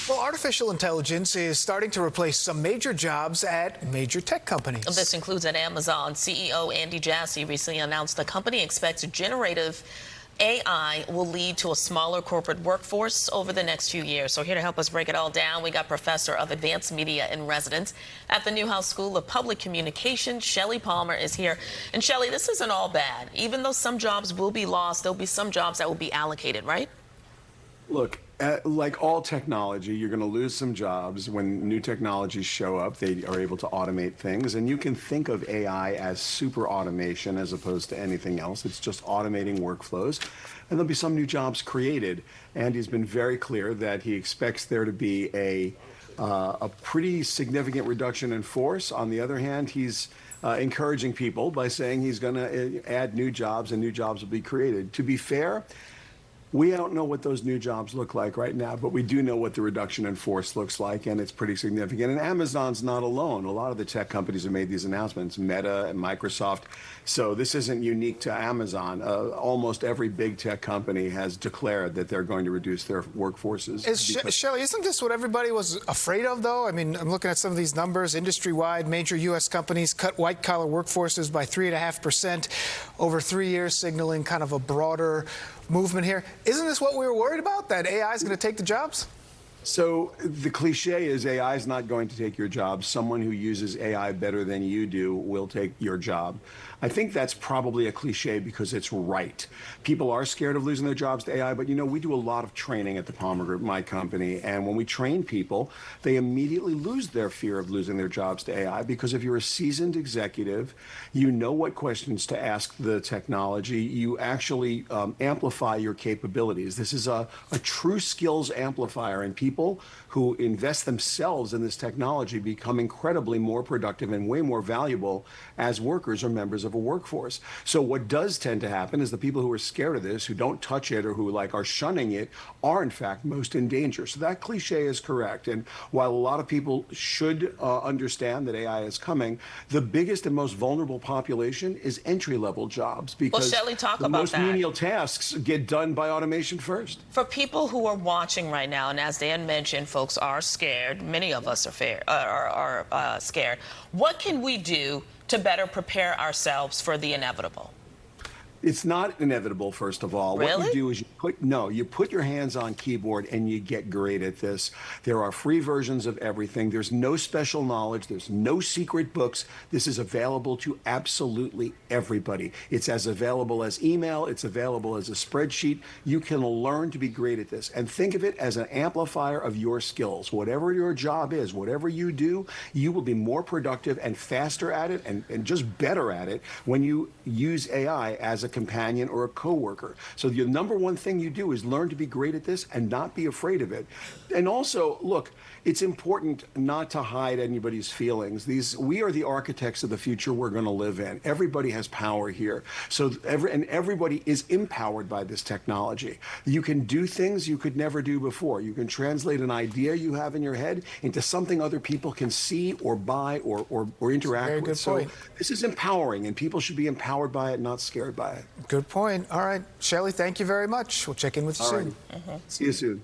Well, artificial intelligence is starting to replace some major jobs at major tech companies. This includes at Amazon. CEO Andy Jassy recently announced the company expects generative AI will lead to a smaller corporate workforce over the next few years. So here to help us break it all down, we got Professor of Advanced Media in Residence at the Newhouse School of Public Communication. Shelly Palmer is here. And Shelly, this isn't all bad. Even though some jobs will be lost, there'll be some jobs that will be allocated, right? Look, like all technology, you're going to lose some jobs. When new technologies show up, they are able to automate things. And you can think of AI as super automation as opposed to anything else. It's just automating workflows. And there'll be some new jobs created. And he's been very clear that he expects there to be a pretty significant reduction in force. On the other hand, he's encouraging people by saying he's going to add new jobs and new jobs will be created. To be fair, we don't know what those new jobs look like right now, but we do know what the reduction in force looks like, and it's pretty significant. And Amazon's not alone. A lot of the tech companies have made these announcements, Meta and Microsoft. So this isn't unique to Amazon. Almost every big tech company has declared that they're going to reduce their workforces. Shelly, isn't this what everybody was afraid of, though? I mean, I'm looking at some of these numbers. Industry-wide, major U.S. companies cut white-collar workforces by 3.5% over 3 years, signaling kind of a broader movement here. Isn't this what we were worried about, that AI is going to take the jobs? So the cliche is AI is not going to take your job. Someone who uses AI better than you do will take your job. I think that's probably a cliche because it's right. People are scared of losing their jobs to AI, but you know, we do a lot of training at the Palmer Group, my company, and when we train people, they immediately lose their fear of losing their jobs to AI because if you're a seasoned executive, you know what questions to ask the technology, you actually amplify your capabilities. This is a true skills amplifier, and people who invest themselves in this technology become incredibly more productive and way more valuable as workers or members of a workforce. So what does tend to happen is the people who are scared of this, who don't touch it or who are shunning it, are in fact most in danger. So that cliche is correct. And while a lot of people should understand that AI is coming, the biggest and most vulnerable population is entry-level jobs because Shelly, talk the about most that. menial tasks get done by automation first. For people who are watching right now, and as Dan mentioned, folks are scared. Many of us are scared. What can we do to better prepare ourselves for the inevitable? It's not inevitable, first of all. Really? What you do is you put your hands on keyboard and you get great at this. There are free versions of everything. There's no special knowledge. There's no secret books. This is available to absolutely everybody. It's as available as email. It's available as a spreadsheet. You can learn to be great at this. And think of it as an amplifier of your skills. Whatever your job is, whatever you do, you will be more productive and faster at it and just better at it when you use AI as a companion or a coworker. So the number one thing you do is learn to be great at this and not be afraid of it. And also, look, it's important not to hide anybody's feelings. We are the architects of the future we're going to live in. Everybody has power here. So everybody is empowered by this technology. You can do things you could never do before. You can translate an idea you have in your head into something other people can see or buy or interact with. Good point. So this is empowering, and people should be empowered by it, not scared by it. Good point. All right, Shelly, thank you very much. We'll check in with you soon. See you soon.